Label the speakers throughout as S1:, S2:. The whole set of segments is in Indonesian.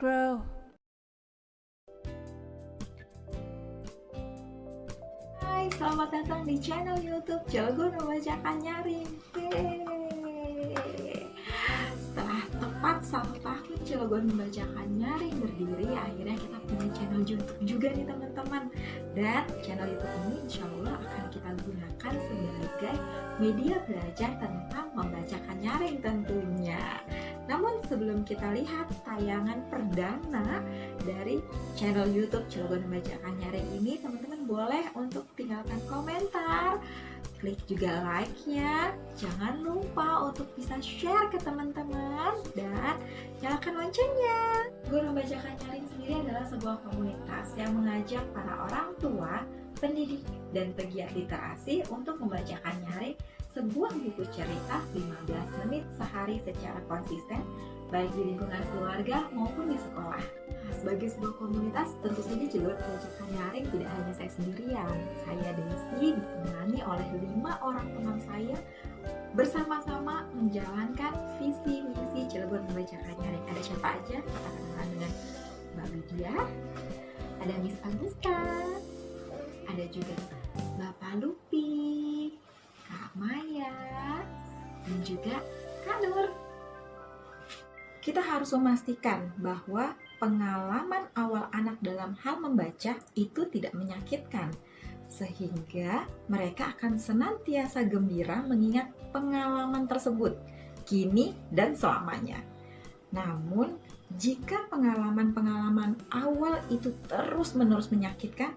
S1: grow.
S2: Hai, selamat datang di channel YouTube Cilegon Membacakan Nyaring. Setelah tepat 1 tahun Cilegon Membacakan Nyaring berdiri, akhirnya kita punya channel YouTube juga nih teman-teman. Dan channel YouTube ini insya Allah akan kita gunakan sebagai media belajar tentang membacakan nyaring tentunya. Namun sebelum kita lihat tayangan perdana dari channel YouTube Cilegon Membacakan Nyaring ini, teman-teman boleh untuk tinggalkan komentar, klik juga like-nya, jangan lupa untuk bisa share ke teman-teman, dan nyalakan loncengnya. Guru Membacakan Nyaring sendiri adalah sebuah komunitas yang mengajak para orang tua, pendidik, dan pegiat literasi untuk membacakan nyaring sebuah buku cerita 15 menit sehari secara konsisten, baik di lingkungan keluarga maupun di sekolah. Nah, sebagai sebuah komunitas, tentu saja Cilegon Membacakan Nyaring tidak hanya saya sendirian. Saya Desi ditemani oleh 5 orang teman saya bersama-sama menjalankan visi misi Cilegon Membacakan Nyaring. Ada siapa aja? Kita kenalan dengan Mbak Widya, ada Miss Agusta, ada juga Bapak Lupi, Kak Maya, dan juga Kak Nur. Kita harus memastikan bahwa pengalaman awal anak dalam hal membaca itu tidak menyakitkan, sehingga mereka akan senantiasa gembira mengingat pengalaman tersebut, kini dan selamanya. Namun, jika pengalaman-pengalaman awal itu terus-menerus menyakitkan,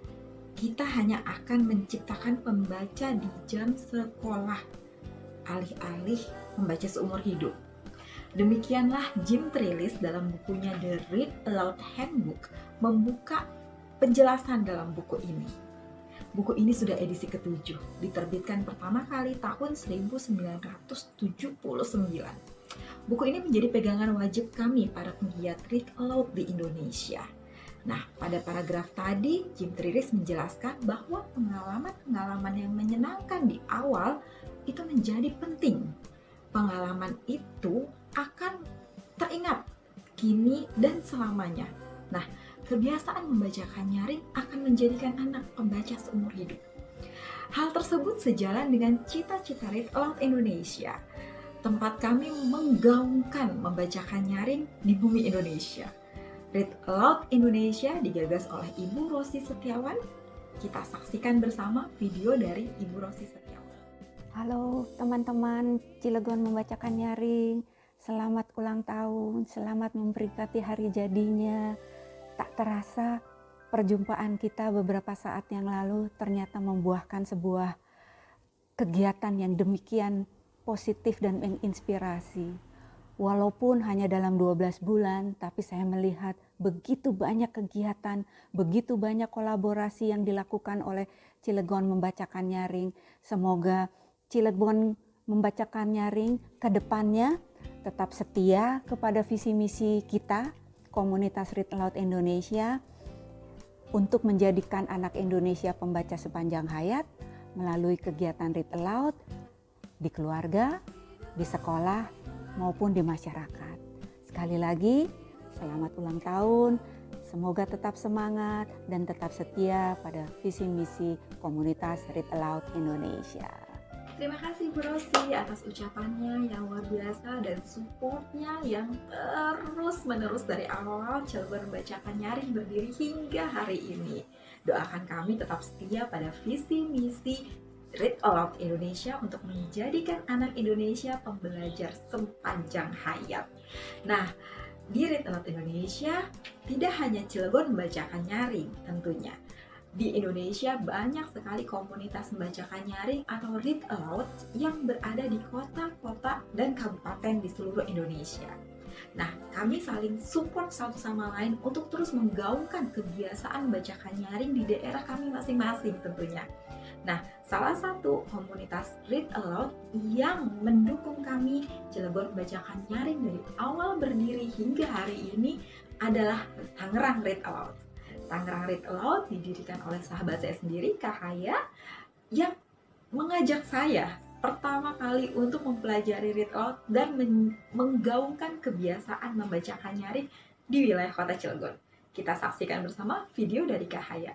S2: kita hanya akan menciptakan pembaca di jam sekolah, alih-alih membaca seumur hidup. Demikianlah Jim Trelease dalam bukunya The Read Aloud Handbook membuka penjelasan dalam buku ini. Buku ini sudah edisi ke-7, diterbitkan pertama kali tahun 1979. Buku ini menjadi pegangan wajib kami para penggiat Read Aloud di Indonesia. Nah, pada paragraf tadi, Jim Trelease menjelaskan bahwa pengalaman-pengalaman yang menyenangkan di awal itu menjadi penting. Pengalaman itu akan teringat kini dan selamanya. Nah, kebiasaan membacakan nyaring akan menjadikan anak pembaca seumur hidup. Hal tersebut sejalan dengan cita-cita Read Aloud Indonesia. Tempat kami menggaungkan membacakan nyaring di bumi Indonesia. Read Aloud Indonesia digagas oleh Ibu Rosi Setiawan. Kita saksikan bersama video dari Ibu Rosi Setiawan.
S3: Halo teman-teman Cilegon Membacakan Nyaring, selamat ulang tahun, selamat memperingati hari jadinya. Tak terasa perjumpaan kita beberapa saat yang lalu ternyata membuahkan sebuah kegiatan yang demikian positif dan menginspirasi. Walaupun hanya dalam 12 bulan, tapi saya melihat begitu banyak kegiatan, begitu banyak kolaborasi yang dilakukan oleh Cilegon Membacakan Nyaring. Semoga Cilegon Membacakan Nyaring ke depannya tetap setia kepada visi misi kita, komunitas Read Aloud Indonesia, untuk menjadikan anak Indonesia pembaca sepanjang hayat melalui kegiatan Read Aloud di keluarga, di sekolah, maupun di masyarakat. Sekali lagi, selamat ulang tahun. Semoga tetap semangat dan tetap setia pada visi misi komunitas Read Aloud Indonesia.
S2: Terima kasih Bu Rosi atas ucapannya yang luar biasa dan supportnya yang terus-menerus dari awal Cilegon Membacakan Nyaring berdiri hingga hari ini. Doakan kami tetap setia pada visi misi Read Aloud Indonesia untuk menjadikan anak Indonesia pembelajar sepanjang hayat. Nah, di Read Aloud Indonesia tidak hanya Cilegon Membacakan Nyaring tentunya. Di Indonesia banyak sekali komunitas membacakan nyaring atau Read Aloud yang berada di kota-kota dan kabupaten di seluruh Indonesia. Nah, kami saling support satu sama lain untuk terus menggaungkan kebiasaan membacakan nyaring di daerah kami masing-masing tentunya. Nah, salah satu komunitas Read Aloud yang mendukung kami Cilegon Membacakan Nyaring dari awal berdiri hingga hari ini adalah Tangerang Read Aloud. Tangerang Read Aloud didirikan oleh sahabat saya sendiri, Kak Haya, yang mengajak saya pertama kali untuk mempelajari Read Aloud dan menggaungkan kebiasaan membacakan nyaring di wilayah kota Cilegon. Kita saksikan bersama video dari Kak Haya.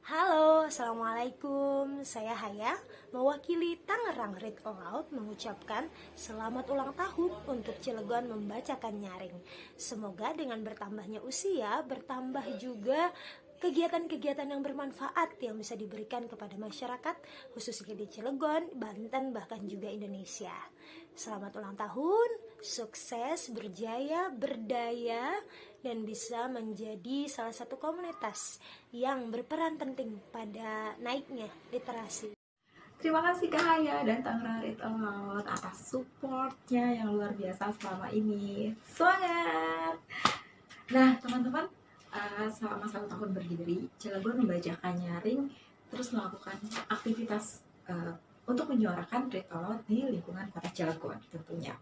S1: Halo, Assalamualaikum. Saya Haya, mewakili Tangerang Read Aloud mengucapkan selamat ulang tahun untuk Cilegon membacakan nyaring. Semoga dengan bertambahnya usia, bertambah juga kegiatan-kegiatan yang bermanfaat yang bisa diberikan kepada masyarakat, khususnya di Cilegon, Banten, bahkan juga Indonesia. Selamat ulang tahun, sukses, berjaya, berdaya, dan bisa menjadi salah satu komunitas yang berperan penting pada naiknya literasi.
S2: Terima kasih Kak Haya dan Tangerang Read Aloud atas supportnya yang luar biasa selama ini. Semangat! Nah teman-teman, selama 1 tahun berdiri, Cilegon membacakan nyaring terus melakukan aktivitas untuk menyuarakan Read Aloud di lingkungan kota Cilegon tentunya.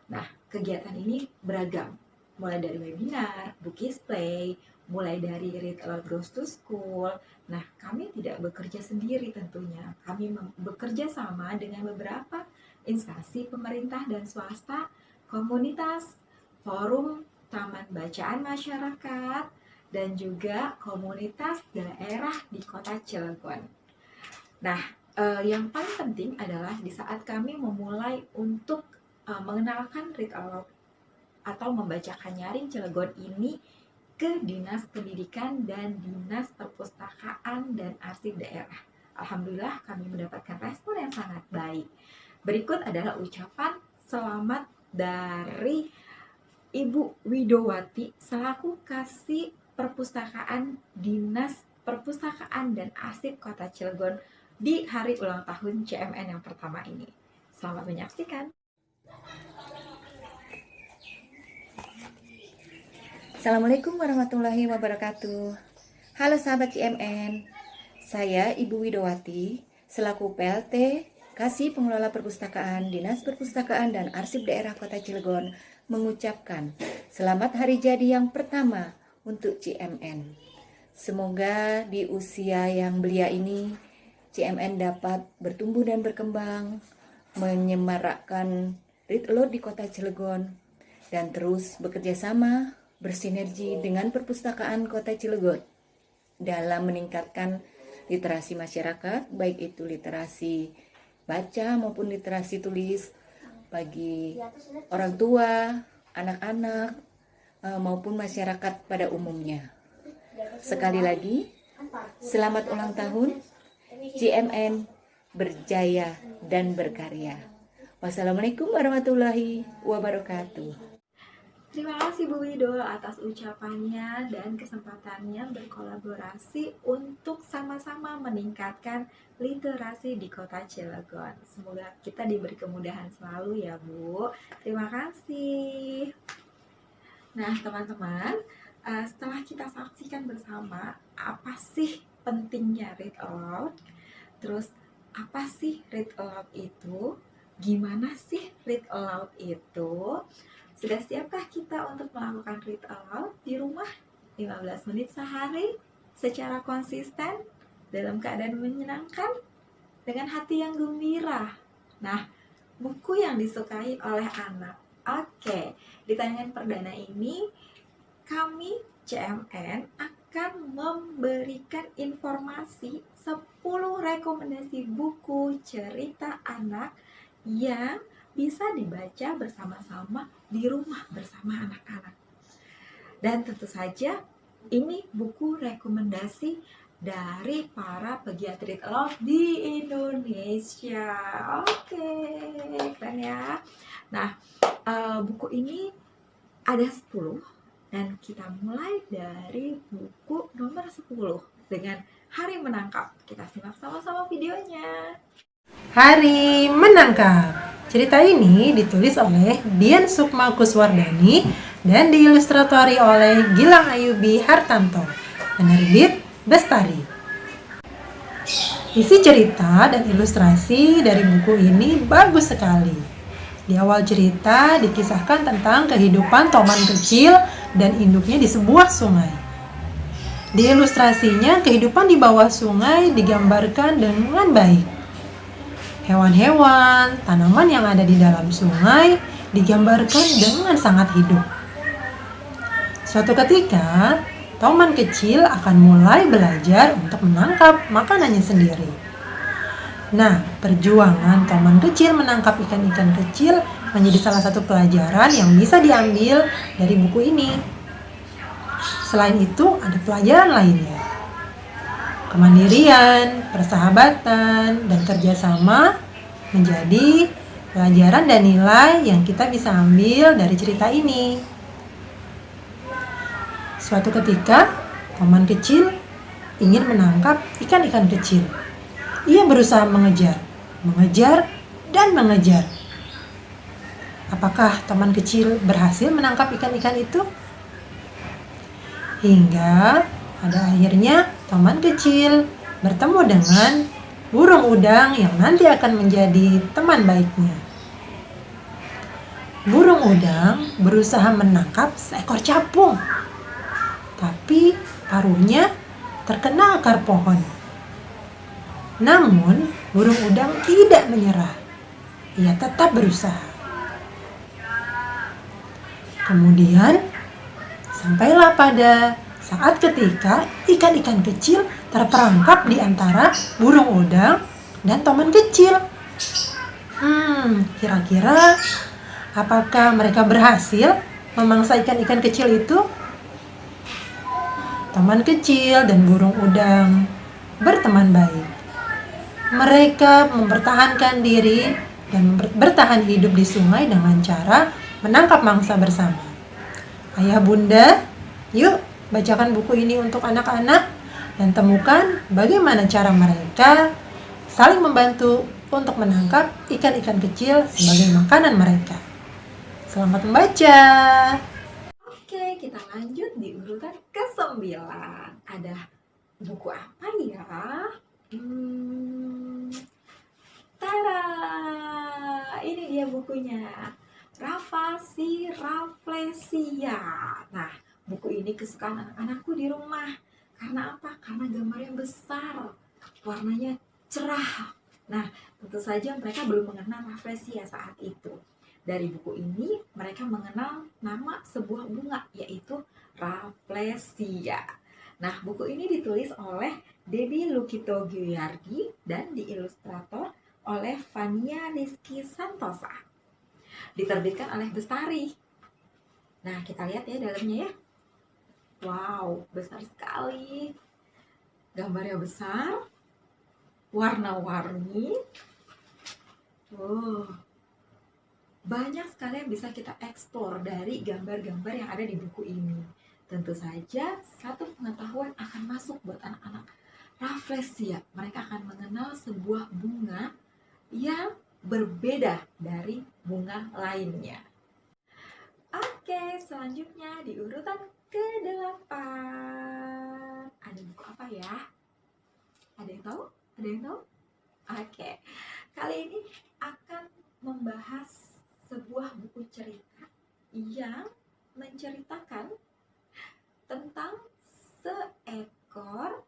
S2: Nah, kegiatan ini beragam, mulai dari webinar, book display, mulai dari Read Aloud Goes to School. Nah, kami tidak bekerja sendiri tentunya. Kami bekerja sama dengan beberapa instansi pemerintah dan swasta, komunitas, forum, taman bacaan masyarakat, dan juga komunitas daerah di kota Cilegon. Nah, yang paling penting adalah di saat kami memulai untuk mengenalkan Read Aloud atau membacakan nyaring Cilegon ini ke Dinas Pendidikan dan Dinas Perpustakaan dan Arsip Daerah. Alhamdulillah kami mendapatkan respon yang sangat baik. Berikut adalah ucapan selamat dari Ibu Widowati selaku Kasih Perpustakaan Dinas Perpustakaan dan Arsip Kota Cilegon di hari ulang tahun CMN yang pertama ini. Selamat menyaksikan.
S4: Assalamualaikum warahmatullahi wabarakatuh. Halo sahabat CMN, saya Ibu Widowati selaku PLT Kasih Pengelola Perpustakaan Dinas Perpustakaan dan Arsip Daerah Kota Cilegon mengucapkan selamat hari jadi yang pertama untuk CMN. Semoga di usia yang belia ini CMN dapat bertumbuh dan berkembang, menyemarakkan Read Aloud di Kota Cilegon, dan terus bekerja sama bersinergi dengan Perpustakaan Kota Cilegon dalam meningkatkan literasi masyarakat, baik itu literasi baca maupun literasi tulis bagi orang tua, anak-anak, maupun masyarakat pada umumnya. Sekali lagi, selamat ulang tahun, CMN berjaya dan berkarya. Wassalamualaikum warahmatullahi wabarakatuh.
S2: Terima kasih Bu Wido atas ucapannya dan kesempatannya berkolaborasi untuk sama-sama meningkatkan literasi di Kota Cilegon. Semoga kita diberi kemudahan selalu ya Bu. Terima kasih. Nah teman-teman, setelah kita saksikan bersama apa sih pentingnya Read Aloud, terus apa sih Read Aloud itu, gimana sih Read Aloud itu, sudah siapkah kita untuk melakukan Read Aloud di rumah 15 menit sehari secara konsisten dalam keadaan menyenangkan dengan hati yang gembira? Nah, buku yang disukai oleh anak. Oke, di tayangan perdana ini kami CMN akan memberikan informasi 10 rekomendasi buku cerita anak yang bisa dibaca bersama-sama di rumah bersama anak-anak. Dan tentu saja ini buku rekomendasi dari para pegiat Read Aloud di Indonesia. Oke, keren ya. Nah, buku ini ada 10 dan kita mulai dari buku nomor 10 dengan Hari Menangkap. Kita simak sama-sama videonya.
S5: Hari Menangkap. Cerita ini ditulis oleh Dian Sukma Kuswardani dan diilustrasi oleh Gilang Ayubi Hartanto. Penerbit Bestari. Isi cerita dan ilustrasi dari buku ini bagus sekali. Di awal cerita dikisahkan tentang kehidupan Toman kecil dan induknya di sebuah sungai. Di ilustrasinya kehidupan di bawah sungai digambarkan dengan baik. Hewan-hewan, tanaman yang ada di dalam sungai digambarkan dengan sangat hidup. Suatu ketika, Toman kecil akan mulai belajar untuk menangkap makanannya sendiri. Nah, perjuangan Toman kecil menangkap ikan-ikan kecil menjadi salah satu pelajaran yang bisa diambil dari buku ini. Selain itu, ada pelajaran lainnya. Kemandirian, persahabatan, dan kerjasama menjadi pelajaran dan nilai yang kita bisa ambil dari cerita ini. Suatu ketika, Toman kecil ingin menangkap ikan-ikan kecil. Ia berusaha mengejar, dan mengejar. Apakah Toman kecil berhasil menangkap ikan-ikan itu? Hingga pada akhirnya Toman kecil bertemu dengan burung udang yang nanti akan menjadi teman baiknya. Burung udang berusaha menangkap seekor capung, tapi paruhnya terkena akar pohon. Namun, burung udang tidak menyerah. Ia tetap berusaha. Kemudian, sampailah pada saat ketika ikan-ikan kecil terperangkap di antara burung udang dan Toman kecil. Kira-kira apakah mereka berhasil memangsa ikan-ikan kecil itu? Toman kecil dan burung udang berteman baik. Mereka mempertahankan diri dan bertahan hidup di sungai dengan cara menangkap mangsa bersama. Ayah bunda, yuk bacakan buku ini untuk anak-anak dan temukan bagaimana cara mereka saling membantu untuk menangkap ikan-ikan kecil sebagai makanan mereka. Selamat membaca.
S2: Oke, kita lanjut di urutan ke-9. Ada buku apa ya? Tada! Ini dia bukunya. Rafflesia. Nah, buku ini kesukaan anak-anakku di rumah. Karena apa? Karena gambarnya besar, warnanya cerah. Nah, tentu saja mereka belum mengenal Rafflesia saat itu. Dari buku ini, mereka mengenal nama sebuah bunga, yaitu Rafflesia. Nah, buku ini ditulis oleh Debbie Lukito Guyardi dan diilustrator oleh Fania Rizky Santosa. Diterbitkan oleh Bestari. Nah, kita lihat ya dalamnya ya. Wow, besar sekali. Gambarnya besar, warna-warni. Banyak sekali yang bisa kita eksplor dari gambar-gambar yang ada di buku ini. Tentu saja satu pengetahuan akan masuk buat anak-anak. Rafflesia, mereka akan mengenal sebuah bunga yang berbeda dari bunga lainnya. Oke, selanjutnya di urutan ke-8. Ada buku apa ya? Ada yang tahu? Ada yang tahu? Oke, kali ini akan membahas sebuah buku cerita yang menceritakan tentang seekor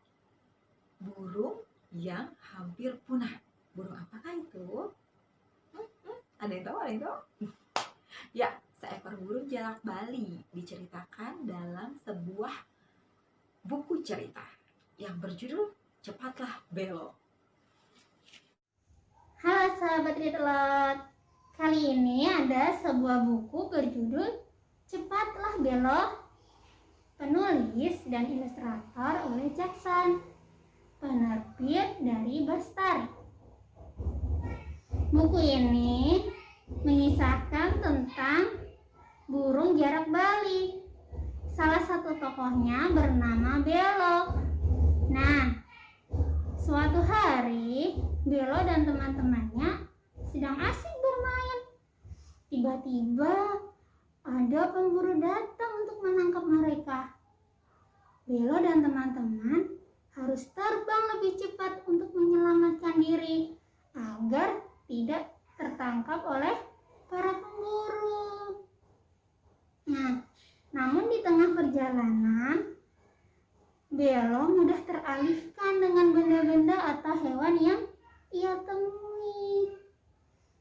S2: burung yang hampir punah. Burung apakah itu? Ada yang tahu? Ada yang tahu? Ya, seekor burung jalak Bali diceritakan dalam sebuah buku cerita yang berjudul Cepatlah Belo.
S6: Halo sahabat Readalot, kali ini ada sebuah buku berjudul Cepatlah Belo, penulis dan ilustrator oleh Jackson, penerbit dari Bestari. Buku ini mengisahkan tentang burung jalak Bali. Salah satu tokohnya bernama Belo. Nah, suatu hari Belo dan teman-temannya sedang asik bermain. Tiba-tiba ada pemburu datang untuk menangkap mereka. Belo dan teman-teman harus terbang lebih cepat untuk menyelamatkan diri agar tidak tertangkap oleh para pemburu. Nah, namun di tengah perjalanan, Belo mudah teralihkan dengan benda-benda atau hewan yang ia temui.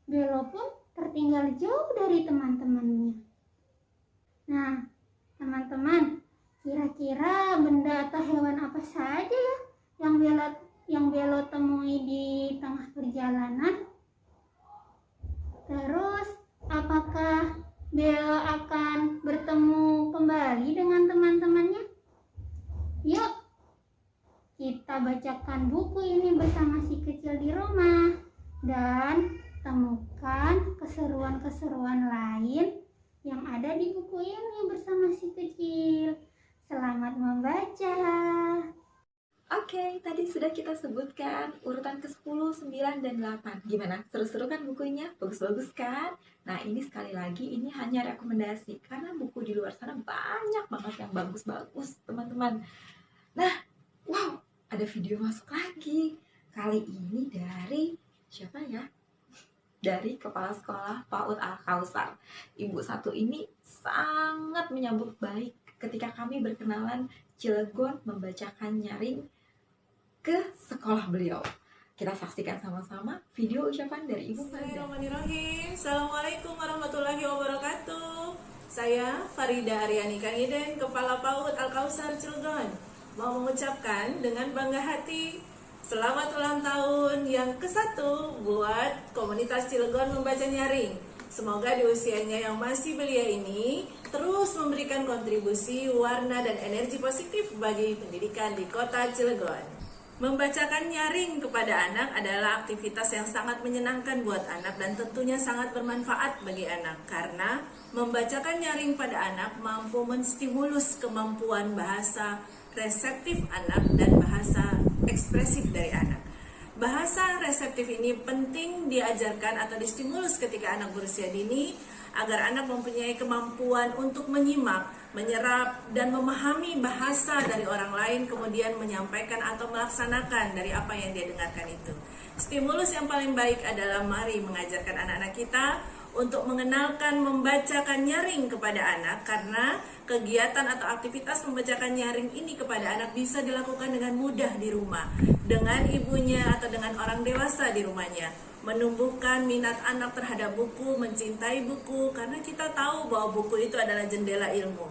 S6: Belo pun tertinggal jauh dari teman-temannya. Nah, Teman-teman, kira-kira benda atau hewan apa saja ya yang Belo temui di tengah perjalanan? Terus, apakah Belo akan bertemu kembali dengan teman-temannya? Yuk, kita bacakan buku ini bersama si kecil di rumah dan temukan keseruan-keseruan lain yang ada di buku ini bersama si kecil. Selamat membaca.
S2: Oke, tadi sudah kita sebutkan urutan ke-10, 9, dan 8. Gimana? Seru-seru kan bukunya? Bagus-bagus kan? Nah, ini sekali lagi, ini hanya rekomendasi. Karena buku di luar sana banyak banget yang bagus-bagus, teman-teman. Nah, wow, ada video masuk lagi. Kali ini dari siapa ya? Dari Kepala Sekolah PAUD Al-Kausar. Ibu satu ini sangat menyambut baik ketika kami berkenalan Cilegon membacakan nyaring ke sekolah beliau. Kita saksikan sama-sama video ucapan dari Ibu Farida.
S7: Bismillahirrahmanirrahim. Assalamualaikum warahmatullahi wabarakatuh. Saya Farida Aryani Kaniden, Kepala PAUD Al-Kausar Cilegon, mau mengucapkan dengan bangga hati selamat ulang tahun yang ke-1 buat komunitas Cilegon membaca nyaring. Semoga di usianya yang masih belia ini terus memberikan kontribusi, warna, dan energi positif bagi pendidikan di kota Cilegon. Membacakan nyaring kepada anak adalah aktivitas yang sangat menyenangkan buat anak dan tentunya sangat bermanfaat bagi anak karena membacakan nyaring pada anak mampu menstimulus kemampuan bahasa reseptif anak dan bahasa ekspresif dari anak. Bahasa reseptif ini penting diajarkan atau distimulus ketika anak berusia dini agar anak mempunyai kemampuan untuk menyimak, menyerap, dan memahami bahasa dari orang lain kemudian menyampaikan atau melaksanakan dari apa yang dia dengarkan itu. Stimulus yang paling baik adalah mari mengajarkan anak-anak kita untuk mengenalkan membacakan nyaring kepada anak karena kegiatan atau aktivitas membacakan nyaring ini kepada anak bisa dilakukan dengan mudah di rumah dengan ibunya atau dengan orang dewasa di rumahnya. Menumbuhkan minat anak terhadap buku, mencintai buku karena kita tahu bahwa buku itu adalah jendela ilmu.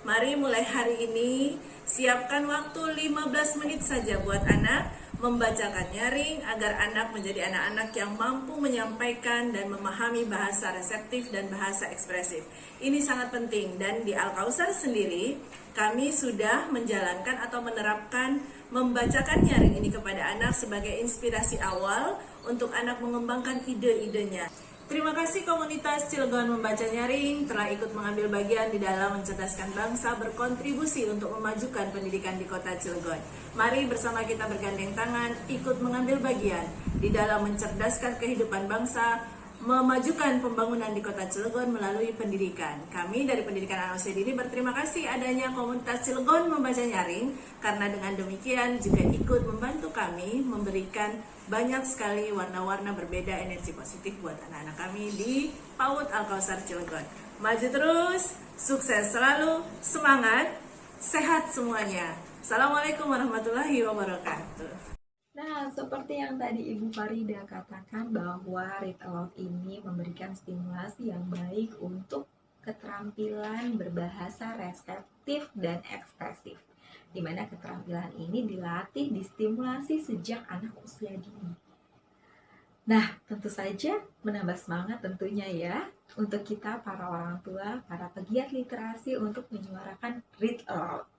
S7: Mari mulai hari ini siapkan waktu 15 menit saja buat anak membacakan nyaring agar anak menjadi anak-anak yang mampu menyampaikan dan memahami bahasa reseptif dan bahasa ekspresif. Ini sangat penting dan di Al-Kausar sendiri kami sudah menjalankan atau menerapkan membacakan nyaring ini kepada anak sebagai inspirasi awal untuk anak mengembangkan ide-idenya. Terima kasih komunitas Cilegon Membaca Nyaring telah ikut mengambil bagian di dalam mencerdaskan bangsa, berkontribusi untuk memajukan pendidikan di kota Cilegon. Mari bersama kita bergandeng tangan, ikut mengambil bagian di dalam mencerdaskan kehidupan bangsa, memajukan pembangunan di kota Cilegon melalui pendidikan. Kami dari Pendidikan Anak Usia Dini berterima kasih adanya komunitas Cilegon Membaca Nyaring karena dengan demikian juga ikut membantu kami memberikan banyak sekali warna-warna berbeda energi positif buat anak-anak kami di PAUD Al-Kausar Cilegon. Maju terus, sukses selalu, semangat, sehat semuanya. Assalamualaikum warahmatullahi wabarakatuh.
S2: Nah, seperti yang tadi Ibu Farida katakan bahwa read aloud ini memberikan stimulasi yang baik untuk keterampilan berbahasa reseptif dan ekspresif. Di mana keterampilan ini dilatih, distimulasi sejak anak usia dini. Nah, tentu saja menambah semangat tentunya ya untuk kita para orang tua, para pegiat literasi untuk menyuarakan read aloud.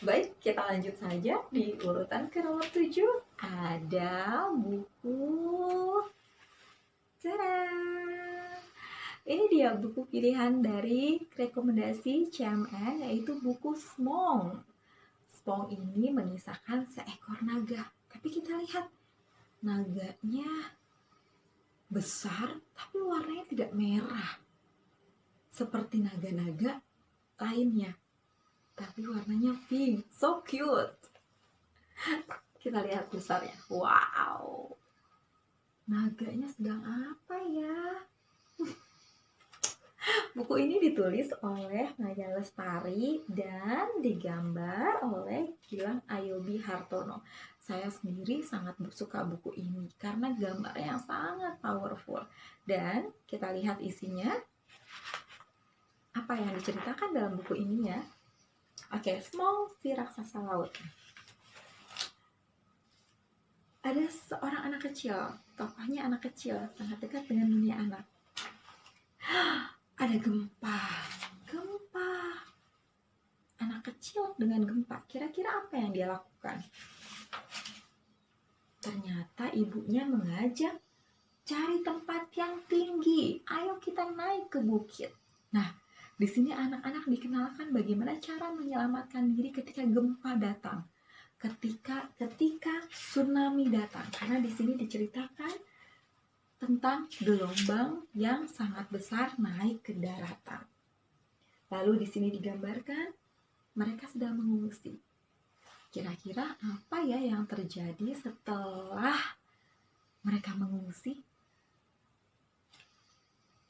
S2: Baik, kita lanjut saja di urutan ke nomor 7. Ada buku Tada! Ini dia buku pilihan dari rekomendasi CMN, yaitu buku Smong. Smong ini mengisahkan seekor naga. Tapi kita lihat, naganya besar tapi warnanya tidak merah seperti naga-naga lainnya, tapi warnanya pink, so cute. Kita lihat besarnya. Wow, naganya sedang apa ya? Buku ini ditulis oleh Maya Lestari dan digambar oleh Gilang Ayobi Hartono. Saya sendiri sangat suka buku ini karena gambarnya sangat powerful. Dan kita lihat isinya. apa yang diceritakan dalam buku ini ya. Oke, Small si raksasa laut. Ada seorang anak kecil, tokohnya anak kecil, sangat dekat dengan dunia anak. Ada gempa. Anak kecil dengan gempa, kira-kira apa yang dia lakukan? Ternyata ibunya mengajak cari tempat yang tinggi. Ayo kita naik ke bukit. Nah, di sini anak-anak dikenalkan bagaimana cara menyelamatkan diri ketika gempa datang. Ketika tsunami datang. Karena di sini diceritakan tentang gelombang yang sangat besar naik ke daratan. Lalu di sini digambarkan mereka sedang mengungsi. Kira-kira apa ya yang terjadi setelah mereka mengungsi?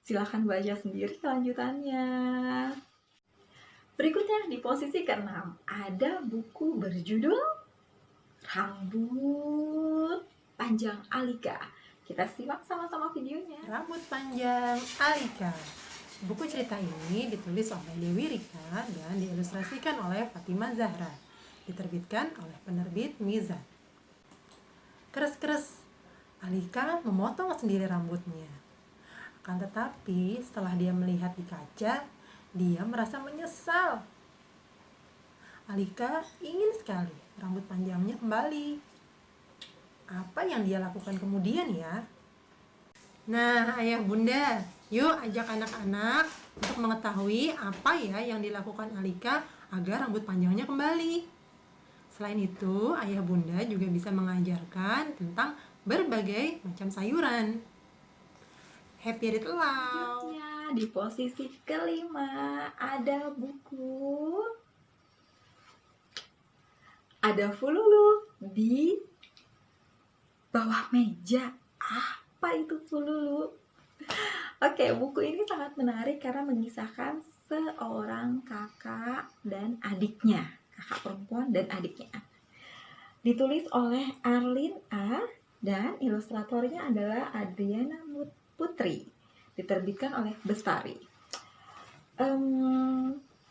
S2: Silahkan baca sendiri lanjutannya. Berikutnya di posisi ke-6 ada buku berjudul Rambut Panjang Alika. Kita simak sama-sama videonya.
S5: Rambut Panjang Alika. Buku cerita ini ditulis oleh Dewi Rika dan diilustrasikan oleh Fatimah Zahra. Diterbitkan oleh penerbit Mizan. Keres-keres, Alika memotong sendiri rambutnya. Akan tetapi setelah dia melihat di kaca, dia merasa menyesal. Alika ingin sekali rambut panjangnya kembali. Apa yang dia lakukan kemudian ya? Nah, ayah bunda, yuk ajak anak-anak untuk mengetahui apa ya yang dilakukan Alika agar rambut panjangnya kembali. Selain itu, ayah bunda juga bisa mengajarkan tentang berbagai macam sayuran. Happy read aloud.
S2: Selanjutnya di posisi ke-5 ada buku Ada Fululu di bawah meja. Apa itu Fululu? Oke, buku ini sangat menarik karena mengisahkan seorang kakak dan adiknya, kakak perempuan dan adiknya. Ditulis oleh Arlin A dan ilustratornya adalah Adriana Putri. Diterbitkan oleh Bestari.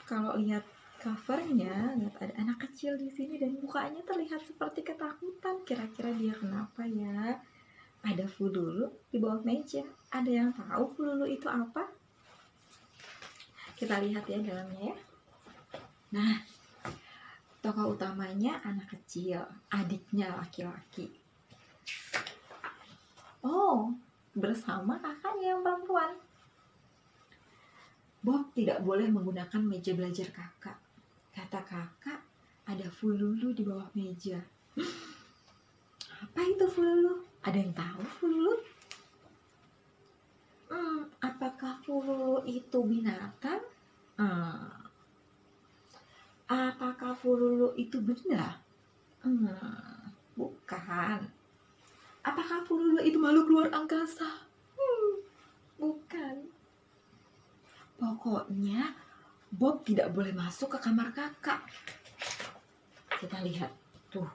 S2: Kalau lihat covernya, lihat ada anak kecil di sini dan mukanya terlihat seperti ketakutan. Kira-kira dia kenapa ya? Ada Fululu di bawah meja. Ada yang tahu Fululu itu apa? Kita lihat ya dalamnya ya. Nah, tokoh utamanya anak kecil, adiknya laki-laki. Oh, bersama kakaknya yang perempuan. Bob tidak boleh menggunakan meja belajar kakak. Kata kakak, ada Fululu di bawah meja. Apa itu Fululu? Ada yang tahu Fululu? Apakah Fululu itu binatang? Apakah Fululu itu benda? Bukan. Apakah Fululu itu makhluk luar angkasa? Bukan. Pokoknya Bob tidak boleh masuk ke kamar kakak. Kita lihat tuh.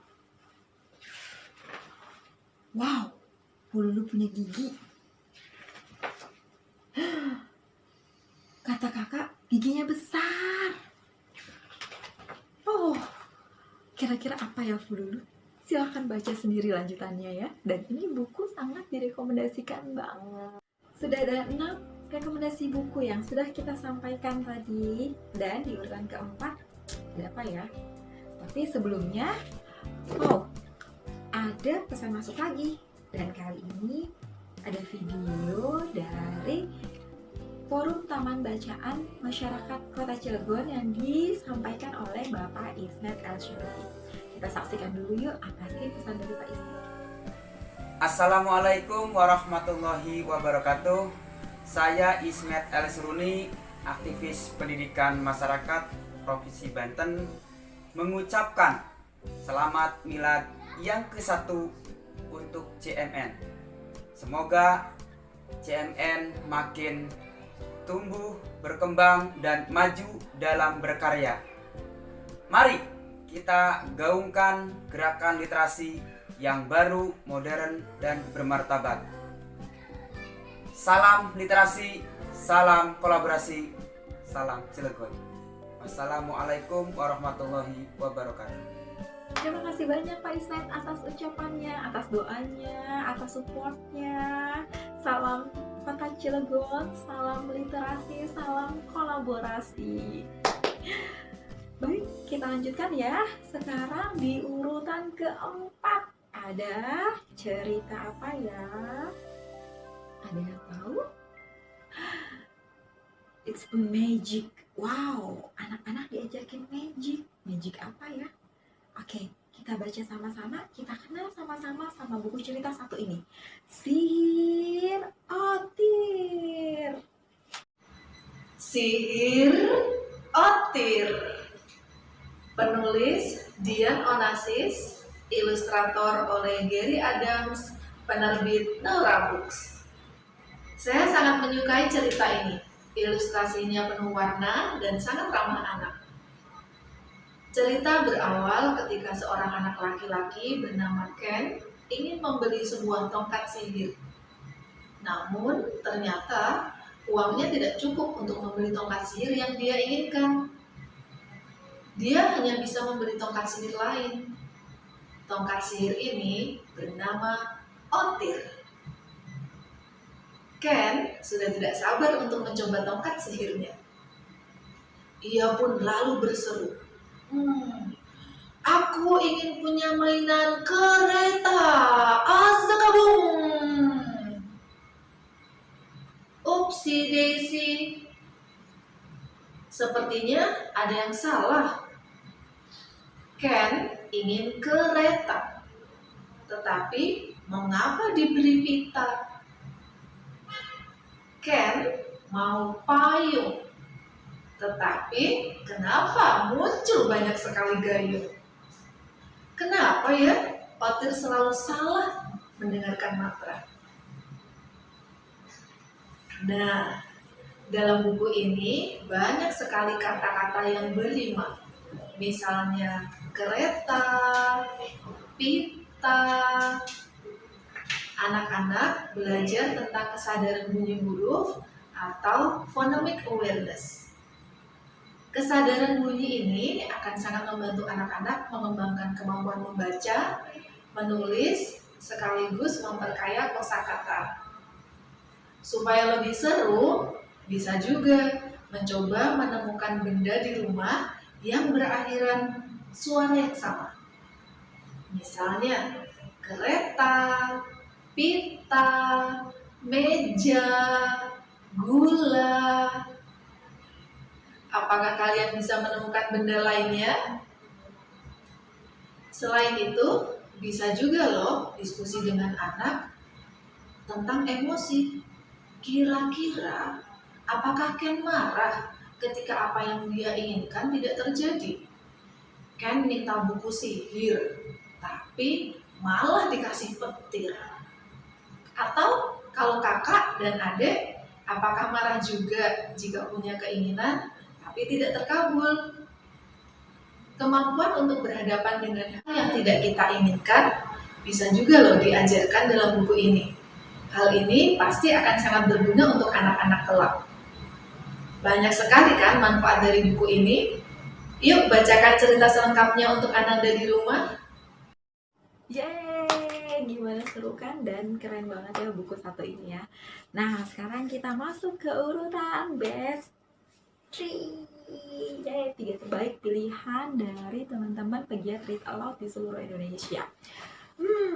S2: Wow, Fululu punya gigi. Kata kakak, giginya besar. Oh, kira-kira apa ya Fululu? Silahkan baca sendiri lanjutannya ya. Dan ini buku sangat direkomendasikan banget. Sudah ada 6 rekomendasi buku yang sudah kita sampaikan tadi. Dan di urutan keempat, ada apa ya? Tapi sebelumnya, ada pesan masuk lagi. Dan kali ini ada video dari Forum Taman Bacaan Masyarakat Kota Cilegon yang disampaikan oleh Bapak Ismet El-Syururi. Kita saksikan dulu yuk, apa sih pesan dari Pak Ismet?
S8: Assalamualaikum warahmatullahi wabarakatuh. Saya Ismet El-Syururi, aktivis pendidikan masyarakat Provinsi Banten, mengucapkan selamat milad yang ke-1 untuk CMN. Semoga CMN makin tumbuh, berkembang, dan maju dalam berkarya. Mari kita gaungkan gerakan literasi yang baru, modern, dan bermartabat. Salam literasi, salam kolaborasi, Salam Cilegon. Wassalamualaikum warahmatullahi wabarakatuh.
S2: Terima kasih banyak Pak Ismet atas ucapannya, atas doanya, atas supportnya. Salam Kota Cilegon, salam literasi, salam kolaborasi. Baik, kita lanjutkan ya. Sekarang di urutan keempat ada cerita apa ya? Ada yang tahu? It's a magic. Wow, anak-anak diajakin magic. Magic apa ya? Oke, kita baca sama-sama. Kita kenal sama-sama sama buku cerita satu ini. Sihir Otir.
S7: Sihir Otir. Penulis Dian Onassis, ilustrator oleh Gary Adams, penerbit Naura Books. Saya sangat menyukai cerita ini. Ilustrasinya penuh warna dan sangat ramah anak. Cerita berawal ketika seorang anak laki-laki bernama Ken ingin membeli sebuah tongkat sihir. Namun, ternyata uangnya tidak cukup untuk membeli tongkat sihir yang dia inginkan. Dia hanya bisa membeli tongkat sihir lain. Tongkat sihir ini bernama Otir. Ken sudah tidak sabar untuk mencoba tongkat sihirnya. Ia pun lalu berseru, aku ingin punya mainan kereta. Azakabum. Upsi daisy. Sepertinya ada yang salah. Ken ingin kereta, tetapi mengapa diberi pita? Ken mau payung, tetapi kenapa muncul banyak sekali gayung? Kenapa ya Otir selalu salah mendengarkan mantra? Nah, dalam buku ini banyak sekali kata-kata yang berima. Misalnya kereta, pita. Anak-anak belajar tentang kesadaran bunyi huruf atau phonemic awareness. Kesadaran bunyi ini akan sangat membantu anak-anak mengembangkan kemampuan membaca, menulis, sekaligus memperkaya kosakata. Supaya lebih seru, bisa juga mencoba menemukan benda di rumah yang berakhiran suara yang sama. Misalnya, kereta, pita, meja, gula. Apakah kalian bisa menemukan benda lainnya? Selain itu, bisa juga loh diskusi dengan anak tentang emosi. Kira-kira, apakah Ken marah ketika apa yang dia inginkan tidak terjadi? Ken minta buku sihir, tapi malah dikasih petir. Atau kalau kakak dan adik, apakah marah juga jika punya keinginan tapi tidak terkabul? Kemampuan untuk berhadapan dengan hal yang tidak kita inginkan bisa juga loh diajarkan dalam buku ini. Hal ini pasti akan sangat berguna untuk anak-anak kelak. Banyak sekali kan manfaat dari buku ini. Yuk bacakan cerita selengkapnya untuk Ananda di rumah.
S2: Yeay, gimana seru kan dan keren banget ya buku satu ini ya. Nah, sekarang kita masuk ke urutan best 3. Yeay, 3 terbaik pilihan dari teman-teman pegiat read aloud di seluruh Indonesia.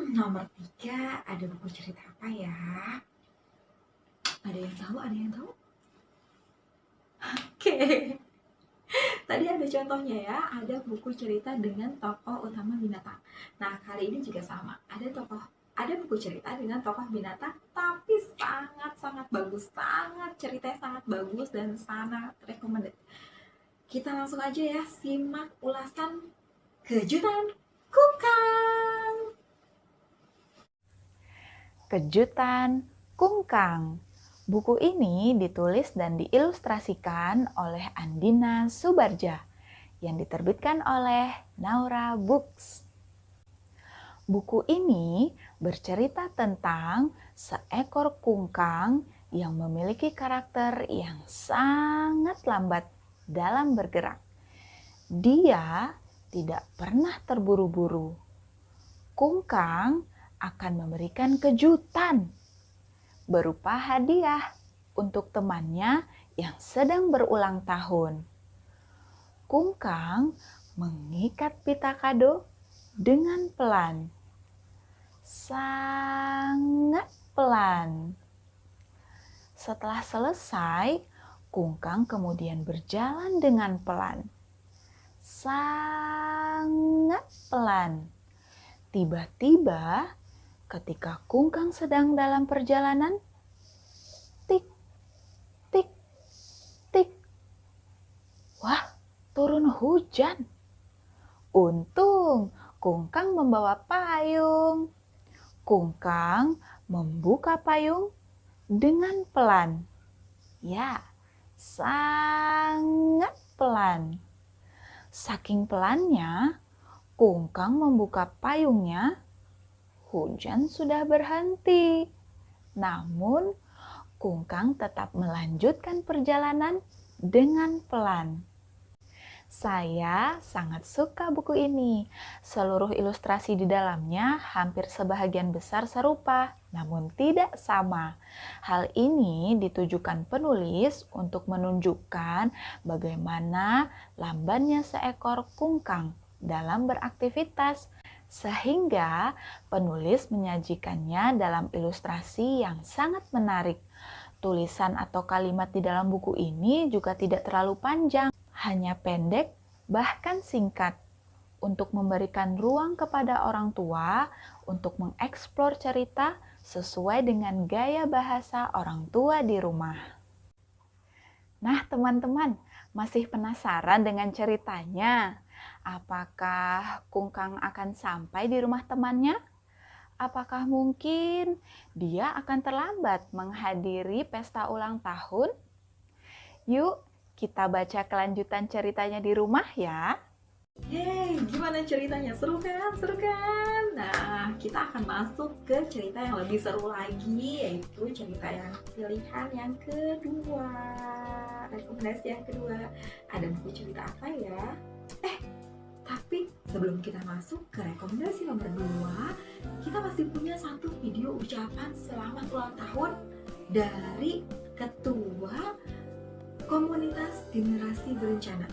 S2: Nomor 3 ada buku cerita apa ya? Ada yang tahu? Ada yang tahu? Oke. Tadi ada contohnya ya, ada buku cerita dengan tokoh utama binatang. Nah, kali ini juga sama. Ada buku cerita dengan tokoh binatang, tapi sangat bagus, ceritanya sangat bagus dan sangat recommended. Kita langsung aja ya, simak ulasan Kejutan Kungkang.
S9: Kejutan Kungkang. Buku ini ditulis dan diilustrasikan oleh Andina Subarja yang diterbitkan oleh Naura Books. Buku ini bercerita tentang seekor kungkang yang memiliki karakter yang sangat lambat dalam bergerak. Dia tidak pernah terburu-buru. Kungkang akan memberikan kejutan berupa hadiah untuk temannya yang sedang berulang tahun. Kungkang mengikat pita kado dengan pelan. Sangat pelan. Setelah selesai, Kungkang kemudian berjalan dengan pelan. Sangat pelan. Tiba-tiba, ketika Kungkang sedang dalam perjalanan, tik, tik, tik. Wah, turun hujan. Untung Kungkang membawa payung. Kungkang membuka payung dengan pelan. Ya, sangat pelan. Saking pelannya, Kungkang membuka payungnya, hujan sudah berhenti. Namun, Kungkang tetap melanjutkan perjalanan dengan pelan. Saya sangat suka buku ini. Seluruh ilustrasi di dalamnya hampir sebahagian besar serupa, namun tidak sama. Hal ini ditujukan penulis untuk menunjukkan bagaimana lambannya seekor kungkang dalam beraktivitas, sehingga penulis menyajikannya dalam ilustrasi yang sangat menarik. Tulisan atau kalimat di dalam buku ini juga tidak terlalu panjang, hanya pendek bahkan singkat, untuk memberikan ruang kepada orang tua untuk mengeksplor cerita sesuai dengan gaya bahasa orang tua di rumah. Nah teman-teman, masih penasaran dengan ceritanya? Apakah Kungkang akan sampai di rumah temannya? Apakah mungkin dia akan terlambat menghadiri pesta ulang tahun? Yuk, kita baca kelanjutan ceritanya di rumah ya.
S2: Yeay, gimana ceritanya? Seru kan? Seru kan? Nah, kita akan masuk ke cerita yang lebih seru lagi, yaitu cerita yang pilihan yang kedua. Rekomendasi yang kedua. Ada buku cerita apa ya? Tapi sebelum kita masuk ke rekomendasi nomor 2, kita masih punya satu video ucapan selamat ulang tahun dari Ketua Komunitas Generasi Berencana.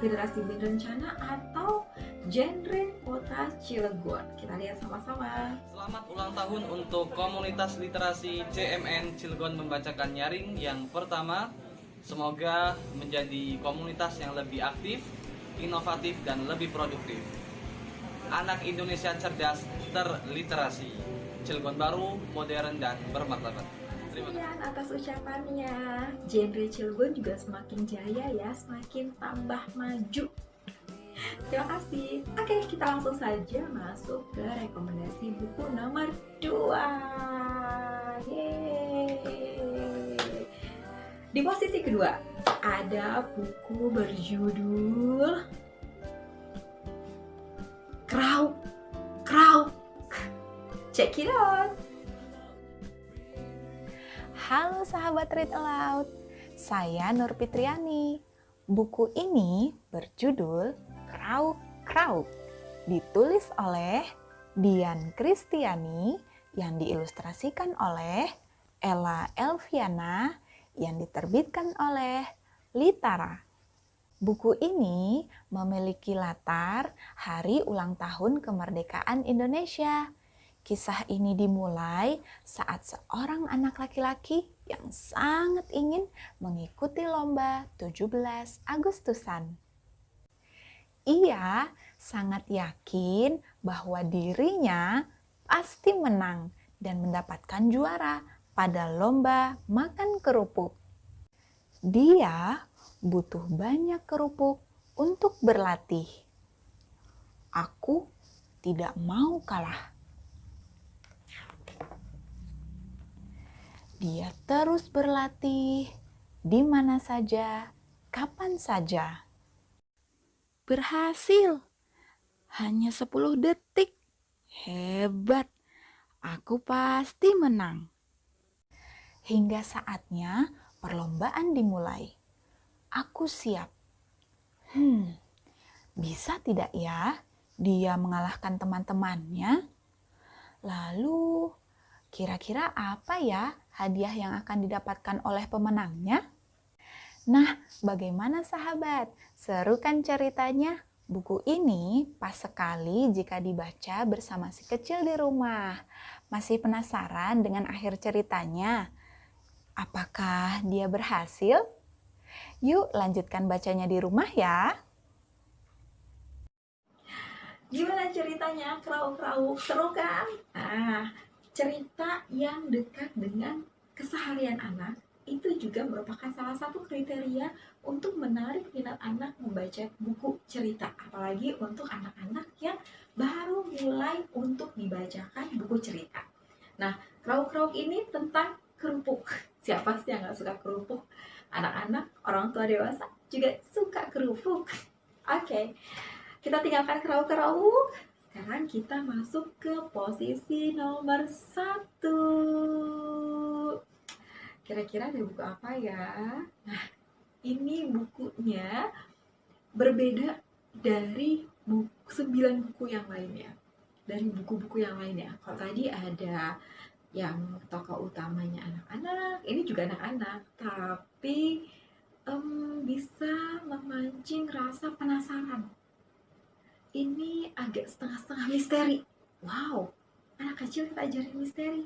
S2: Generasi Berencana atau Genre Kota Cilegon. Kita lihat sama-sama.
S10: Selamat ulang tahun untuk Komunitas Literasi CMN Cilegon Membacakan Nyaring yang pertama. Semoga menjadi komunitas yang lebih aktif, inovatif, dan lebih produktif. Anak Indonesia cerdas, terliterasi. Cilegon baru, modern, dan bermartabat. Terima kasih
S2: atas ucapannya. Genre Cilegon juga semakin jaya ya, semakin tambah maju. Terima kasih. Oke, kita langsung saja masuk ke rekomendasi buku nomor 2. Yeay. Di posisi kedua ada buku berjudul Krauk. Check it out.
S9: Halo sahabat Read Aloud, saya Nur Fitriani. Buku ini berjudul Krauk, ditulis oleh Dian Kristiani, yang diilustrasikan oleh Ella Elviana, yang diterbitkan oleh Litara. Buku ini memiliki latar hari ulang tahun kemerdekaan Indonesia. Kisah ini dimulai saat seorang anak laki-laki yang sangat ingin mengikuti lomba 17 Agustusan. Ia sangat yakin bahwa dirinya pasti menang dan mendapatkan juara pada lomba makan kerupuk. Dia butuh banyak kerupuk untuk berlatih. Aku tidak mau kalah. Dia terus berlatih di mana saja, kapan saja. Berhasil. Hanya 10 detik. Hebat. Aku pasti menang. hingga saatnya perlombaan dimulai. Aku siap. Bisa tidak ya dia mengalahkan teman-temannya? Lalu, kira-kira apa ya hadiah yang akan didapatkan oleh pemenangnya? Nah, bagaimana sahabat? Seru kan ceritanya? Buku ini pas sekali jika dibaca bersama si kecil di rumah. Masih penasaran dengan akhir ceritanya? Apakah dia berhasil? Yuk lanjutkan bacanya di rumah ya.
S2: Gimana ceritanya, Krauk-Krauk? Seru kan? Nah, cerita yang dekat dengan keseharian anak itu juga merupakan salah satu kriteria untuk menarik minat anak membaca buku cerita. Apalagi untuk anak-anak yang baru mulai untuk dibacakan buku cerita. Nah, Krauk-Krauk ini tentang kerupuk. Siapa sih yang gak suka kerupuk? Anak-anak, orang tua dewasa juga suka kerupuk. Oke. Kita tinggalkan Krauk-Krauk. Sekarang kita masuk ke posisi nomor 1. Kira-kira ada buku apa ya? Nah, ini bukunya berbeda dari 9 buku yang lainnya. Dari buku-buku yang lainnya. Kalau tadi ada yang tokoh utamanya anak-anak, ini juga anak-anak. Tapi bisa memancing rasa penasaran. Ini agak setengah-setengah misteri. Wow, anak kecil kita ajarin misteri.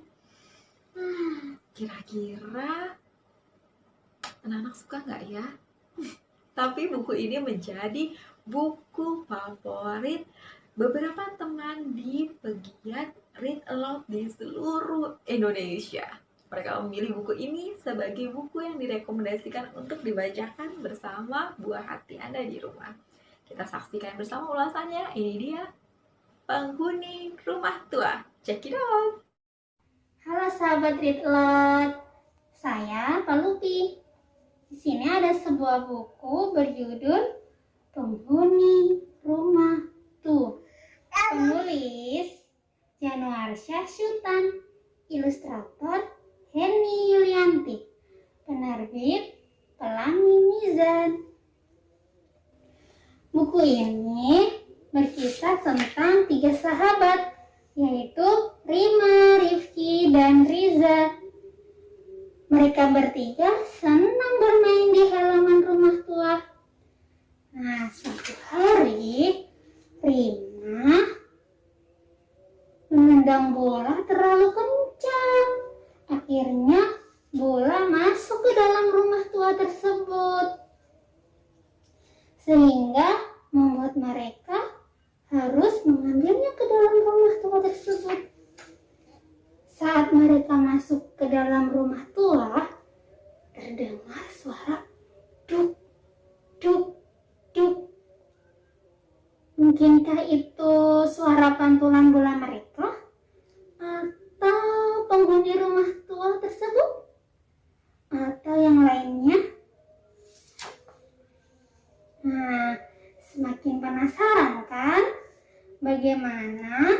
S2: Kira-kira anak-anak suka nggak ya? Tapi buku ini menjadi buku favorit beberapa teman di pegiat Read Aloud di seluruh Indonesia. Mereka memilih buku ini sebagai buku yang direkomendasikan untuk dibacakan bersama buah hati Anda di rumah. Kita saksikan bersama ulasannya. Ini dia Penghuni Rumah Tua. Check it out.
S6: Halo sahabat Read Aloud, saya Pak Lupi. Di sini ada sebuah buku berjudul Penghuni Rumah Tua. Penulis Januarsya Syutan, ilustrator Henny Yulianti, penerbit Pelangi Mizan. Buku ini berkisah tentang 3 sahabat, yaitu Rima, Rifki, dan Riza. Mereka bertiga senang bermain di halaman rumah tua. Nah, suatu hari Rima menendang bola terlalu kencang. Akhirnya bola masuk ke dalam rumah tua tersebut, sehingga membuat mereka harus mengambilnya ke dalam rumah tua tersebut. Saat mereka masuk ke dalam rumah tua, terdengar suara duk, duk, duk. Mungkinkah itu suara pantulan bola mereka? Atau penghuni rumah tua tersebut? Atau yang lainnya? Nah, semakin penasaran kan? Bagaimana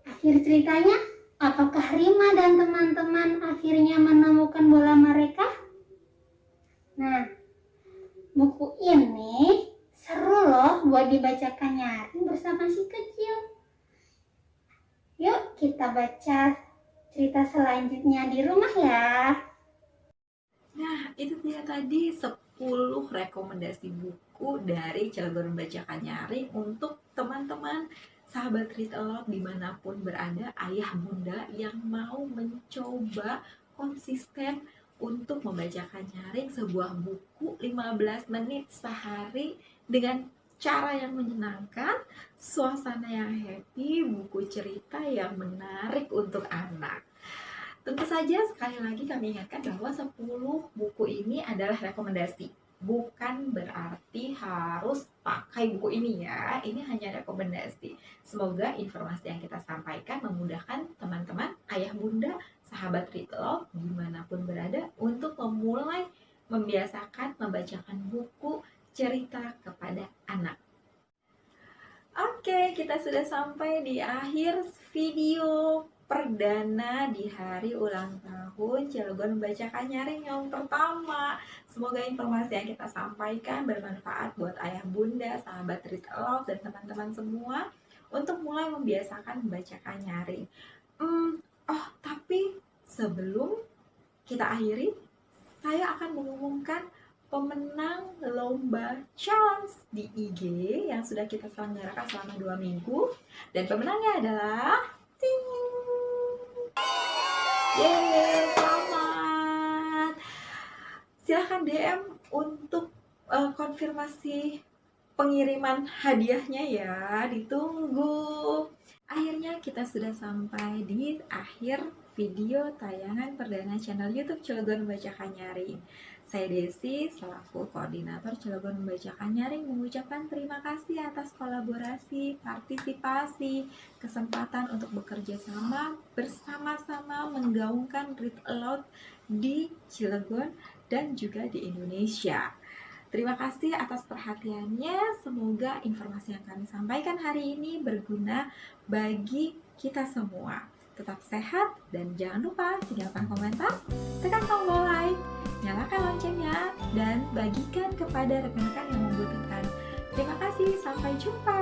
S6: akhir ceritanya? Apakah Rima dan teman-teman akhirnya menemukan bola mereka? Nah, buku ini seru loh buat dibacakan nyaring bersama si kecil. Yuk kita baca cerita selanjutnya di rumah ya.
S2: Nah, itu dia tadi 10 rekomendasi buku dari Cilegon Membacakan Nyaring untuk teman-teman sahabat Read Aloud dimanapun berada, ayah bunda yang mau mencoba konsisten untuk membacakan nyaring sebuah buku 15 menit sehari dengan cara yang menyenangkan, suasana yang happy, buku cerita yang menarik untuk anak. Tentu saja sekali lagi kami ingatkan bahwa 10 buku ini adalah rekomendasi. Bukan berarti harus pakai buku ini ya. Ini hanya rekomendasi. Semoga informasi yang kita sampaikan memudahkan teman-teman, ayah bunda, sahabat Read Aloud dimanapun berada untuk memulai membiasakan membacakan buku cerita kepada anak. Oke, kita sudah sampai di akhir video perdana di hari ulang tahun Cilegon Membacakan Nyaring yang pertama. Semoga informasi yang kita sampaikan bermanfaat buat ayah bunda, sahabat Read Aloud, dan teman-teman semua untuk mulai membiasakan membacakan nyaring. Tapi sebelum kita akhiri, saya akan mengumumkan pemenang lomba challenge di IG yang sudah kita selenggarakan selama 2 minggu. Dan pemenangnya adalah yeay, selamat. Silahkan DM untuk konfirmasi pengiriman hadiahnya ya, ditunggu. Akhirnya kita sudah sampai di akhir video tayangan perdana channel YouTube Cilegon Membacakan Nyaring. Saya Desi, selaku koordinator Cilegon Membacakan Nyaring, mengucapkan terima kasih atas kolaborasi, partisipasi, kesempatan untuk bekerja sama bersama-sama menggaungkan Read Aloud di Cilegon dan juga di Indonesia. Terima kasih atas perhatiannya. Semoga informasi yang kami sampaikan hari ini berguna bagi kita semua. Tetap sehat dan jangan lupa tinggalkan komentar, tekan tombol like, nyalakan loncengnya, dan bagikan kepada rekan-rekan yang membutuhkan. Terima kasih, sampai jumpa.